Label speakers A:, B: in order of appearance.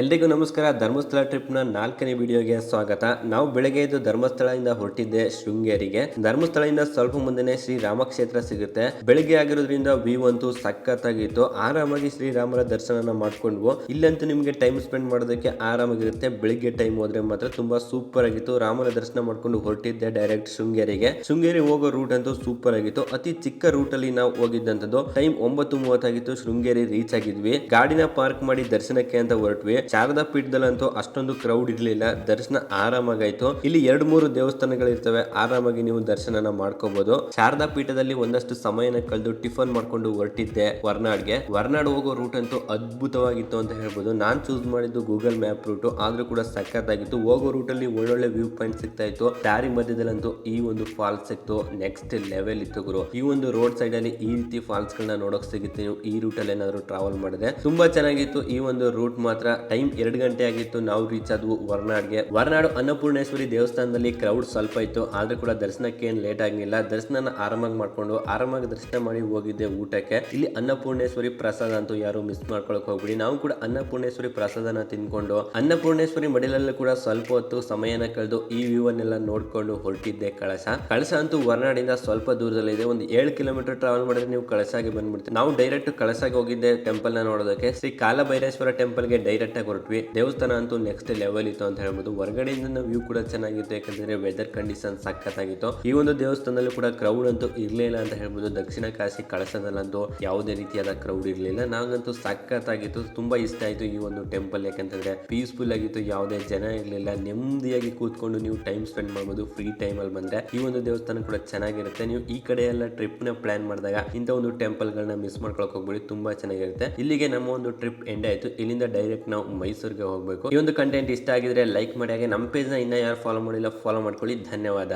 A: ಎಲ್ರಿಗೂ ನಮಸ್ಕಾರ. ಧರ್ಮಸ್ಥಳ ಟ್ರಿಪ್ನ 4ನೇ ವಿಡಿಯೋಗೆ ಸ್ವಾಗತ. ನಾವು ಬೆಳಗ್ಗೆ ಎದ್ದು ಧರ್ಮಸ್ಥಳದಿಂದ ಹೊರಟಿದ್ದೆ ಶೃಂಗೇರಿಗೆ. ಧರ್ಮಸ್ಥಳದಿಂದ ಸ್ವಲ್ಪ ಮುಂದೆನೆ ಶ್ರೀ ರಾಮ ಕ್ಷೇತ್ರ ಸಿಗುತ್ತೆ. ಬೆಳಿಗ್ಗೆ ಆಗಿರೋದ್ರಿಂದ ವ್ಯೂ ಅಂತೂ ಸಖತ್ತಾಗಿತ್ತು. ಆರಾಮಾಗಿ ಶ್ರೀರಾಮರ ದರ್ಶನ ಮಾಡ್ಕೊಂಡ್ವು. ಇಲ್ಲಂತೂ ನಿಮಗೆ ಟೈಮ್ ಸ್ಪೆಂಡ್ ಮಾಡೋದಕ್ಕೆ ಆರಾಮಾಗಿರುತ್ತೆ. ಬೆಳಿಗ್ಗೆ ಟೈಮ್ ಹೋದ್ರೆ ಮಾತ್ರ ತುಂಬಾ ಸೂಪರ್ ಆಗಿತ್ತು. ರಾಮನ ದರ್ಶನ ಮಾಡ್ಕೊಂಡು ಹೊರಟಿದ್ದೆ ಡೈರೆಕ್ಟ್ ಶೃಂಗೇರಿಗೆ. ಶೃಂಗೇರಿ ಹೋಗೋ ರೂಟ್ ಅಂತೂ ಸೂಪರ್ ಆಗಿತ್ತು. ಅತಿ ಚಿಕ್ಕ ರೂಟ್ ಅಲ್ಲಿ ನಾವು ಹೋಗಿದ್ದಂಥದ್ದು. ಟೈಮ್ 9:30 ಆಗಿತ್ತು. ಶೃಂಗೇರಿ ರೀಚ್ ಆಗಿದ್ವಿ. ಗಾಡಿನ ಪಾರ್ಕ್ ಮಾಡಿ ದರ್ಶನಕ್ಕೆ ಅಂತ ಹೊರಟ್ವಿ. ಶಾರದಾ ಪೀಠದಲ್ಲಂತೂ ಅಷ್ಟೊಂದು ಕ್ರೌಡ್ ಇರಲಿಲ್ಲ. ದರ್ಶನ ಆರಾಮಾಗಾಯ್ತು. ಇಲ್ಲಿ 2-3 ದೇವಸ್ಥಾನಗಳಿರ್ತವೆ. ಆರಾಮಾಗಿ ನೀವು ದರ್ಶನನ ಮಾಡ್ಕೋಬಹುದು. ಶಾರದಾ ಪೀಠದಲ್ಲಿ ಒಂದಷ್ಟು ಸಮಯನ ಕಳೆದು ಟಿಫನ್ ಮಾಡ್ಕೊಂಡು ಹೊರಟಿದ್ದೆ ವರ್ನಾಡ್ಗೆ. ವರ್ನಾಡ್ ಹೋಗೋ ರೂಟ್ ಅಂತೂ ಅದ್ಭುತವಾಗಿತ್ತು ಅಂತ ಹೇಳ್ಬೋದು. ನಾನ್ ಚೂಸ್ ಮಾಡಿದ್ದು ಗೂಗಲ್ ಮ್ಯಾಪ್ ರೂಟ್, ಆದ್ರೂ ಕೂಡ ಸಖತ್ತಾಗಿತ್ತು. ಹೋಗೋ ರೂಟ್ ಅಲ್ಲಿ ಒಳ್ಳೊಳ್ಳೆ ವ್ಯೂ ಪಾಯಿಂಟ್ ಸಿಗ್ತಾ ಇತ್ತು. ದಾರಿ ಮಧ್ಯದಲ್ಲಂತೂ ಈ ಒಂದು ಫಾಲ್ಸ್ ಸಿಕ್ತು. ನೆಕ್ಸ್ಟ್ ಲೆವೆಲ್ ಇತ್ತು ಗುರು. ಈ ಒಂದು ರೋಡ್ ಸೈಡ್ ಅಲ್ಲಿ ಈ ರೀತಿ ಫಾಲ್ಸ್ ಗಳನ್ನ ನೋಡಕ್ ಸಿಗುತ್ತೆ. ನೀವು ಈ ರೂಟ್ ಅಲ್ಲಿ ಏನಾದ್ರು ಟ್ರಾವೆಲ್ ಮಾಡಿದೆ ತುಂಬಾ ಚೆನ್ನಾಗಿತ್ತು. ಈ ಒಂದು ರೂಟ್ ಮಾತ್ರ ಟೈಮ್ 2 ಗಂಟೆ ಆಗಿತ್ತು. ನಾವು ರೀಚ್ ಆದ್ವು ವರ್ನಾಡ್ಗೆ. ವರ್ನಾಡು ಅನ್ನಪೂರ್ಣೇಶ್ವರಿ ದೇವಸ್ಥಾನದಲ್ಲಿ ಕ್ರೌಡ್ ಸ್ವಲ್ಪ ಇತ್ತು, ಆದ್ರೂ ಕೂಡ ದರ್ಶನಕ್ಕೆ ಏನ್ ಲೇಟ್ ಆಗಿಲ್ಲ. ದರ್ಶನ ಆರಾಮಾಗಿ ಮಾಡ್ಕೊಂಡು ಆರಾಮಾಗಿ ದರ್ಶನ ಮಾಡಿ ಹೋಗಿದ್ದೆ ಊಟಕ್ಕೆ. ಇಲ್ಲಿ ಅನ್ನಪೂರ್ಣೇಶ್ವರಿ ಪ್ರಸಾದ ಅಂತೂ ಯಾರು ಮಿಸ್ ಮಾಡ್ಕೊಳಕ್ ಹೋಗ್ಬಿಡಿ. ನಾವು ಕೂಡ ಅನ್ನಪೂರ್ಣೇಶ್ವರಿ ಪ್ರಸಾದನ ತಿನ್ಕೊಂಡು ಅನ್ನಪೂರ್ಣೇಶ್ವರಿ ಮಡಿಲಲ್ಲೂ ಕೂಡ ಸ್ವಲ್ಪ ಹೊತ್ತು ಸಮಯನ ಕಳೆದು ಈ ವ್ಯೂ ಅನ್ನೆಲ್ಲ ನೋಡ್ಕೊಂಡು ಹೊರಟಿದ್ದೆ ಕಳಸ ಅಂತೂ ವರ್ನಾಡಿಂದ ಸ್ವಲ್ಪ ದೂರದಲ್ಲಿದೆ. ಒಂದು 7 ಕಿಲೋಮೀಟರ್ ಟ್ರಾವೆಲ್ ಮಾಡಿದ್ರೆ ನೀವು ಕಳಸಾಗೆ ಬಂದ್ಬಿಡ್ತೀವಿ. ನಾವು ಡೈರೆಕ್ಟ್ ಕಳಸಾಗೆ ಹೋಗಿದ್ದೆ ಟೆಂಪಲ್ ನ ನೋಡೋದಕ್ಕೆ. ಶ್ರೀ ಕಾಲಭೈರೇಶ್ವರ ಟೆಂಪಲ್ ಗೆ ಡೈರೆಕ್ಟ್ ಆಗಿ ಹೊರಟ್ವಿ. ದೇವಸ್ಥಾನ ಅಂತೂ ನೆಕ್ಸ್ಟ್ ಲೆವೆಲ್ ಇತ್ತು ಅಂತ ಹೇಳ್ಬೋದು. ಹೊರಗಡೆಯಿಂದ ವ್ಯೂ ಕೂಡ ಚೆನ್ನಾಗಿತ್ತು, ಯಾಕಂದ್ರೆ ವೆದರ್ ಕಂಡೀಷನ್ ಸಖತ್ತಾಗಿತ್ತು. ಈ ಒಂದು ದೇವಸ್ಥಾನದಲ್ಲಿ ಕೂಡ ಕ್ರೌಡ್ ಅಂತೂ ಇರ್ಲಿಲ್ಲ ಅಂತ ಹೇಳ್ಬೋದು. ದಕ್ಷಿಣ ಕಾಶಿ ಕಳಸದಲ್ಲಂತೂ ಯಾವುದೇ ರೀತಿಯಾದ ಕ್ರೌಡ್ ಇರ್ಲಿಲ್ಲ. ನಂಗಂತೂ ಸಖತ್ತಾಗಿತ್ತು. ತುಂಬಾ ಇಷ್ಟ ಆಯ್ತು ಈ ಒಂದು ಟೆಂಪಲ್. ಯಾಕಂತಂದ್ರೆ ಪೀಸ್ಫುಲ್ ಆಗಿತ್ತು, ಯಾವುದೇ ಜನ ಇರ್ಲಿಲ್ಲ. ನೆಮ್ಮದಿಯಾಗಿ ಕೂತ್ಕೊಂಡು ನೀವು ಟೈಮ್ ಸ್ಪೆಂಡ್ ಮಾಡಬಹುದು. ಫ್ರೀ ಟೈಮ್ ಅಲ್ಲಿ ಬಂದ್ರೆ ಈ ಒಂದು ದೇವಸ್ಥಾನ ಕೂಡ ಚೆನ್ನಾಗಿರುತ್ತೆ. ನೀವು ಈ ಕಡೆ ಎಲ್ಲ ಟ್ರಿಪ್ ನ ಪ್ಲಾನ್ ಮಾಡಿದಾಗ ಇಂಥ ಒಂದು ಟೆಂಪಲ್ ಗಳನ್ನ ಮಿಸ್ ಮಾಡ್ಕೊಳಕ್ ಹೋಗ್ಬೇಡಿ. ತುಂಬಾ ಚೆನ್ನಾಗಿರುತ್ತೆ. ಇಲ್ಲಿಗೆ ನಮ್ಮ ಒಂದು ಟ್ರಿಪ್ ಎಂಡ್ ಆಯ್ತು. ಇಲ್ಲಿಂದ ಡೈರೆಕ್ಟ್ ನಾವು ಮೈಸೂರಿಗೆ ಹೋಗ್ಬೇಕು. ಈ ಒಂದು ಕಂಟೆಂಟ್ ಇಷ್ಟ ಆಗಿದ್ರೆ ಲೈಕ್ ಮಾಡಿ. ಹಾಗೆ ನಮ್ಮ ಪೇಜ್ ನ ಇನ್ನ ಯಾರು ಫಾಲೋ ಮಾಡಿಲ್ಲ ಫಾಲೋ ಮಾಡ್ಕೊಳ್ಳಿ. ಧನ್ಯವಾದ.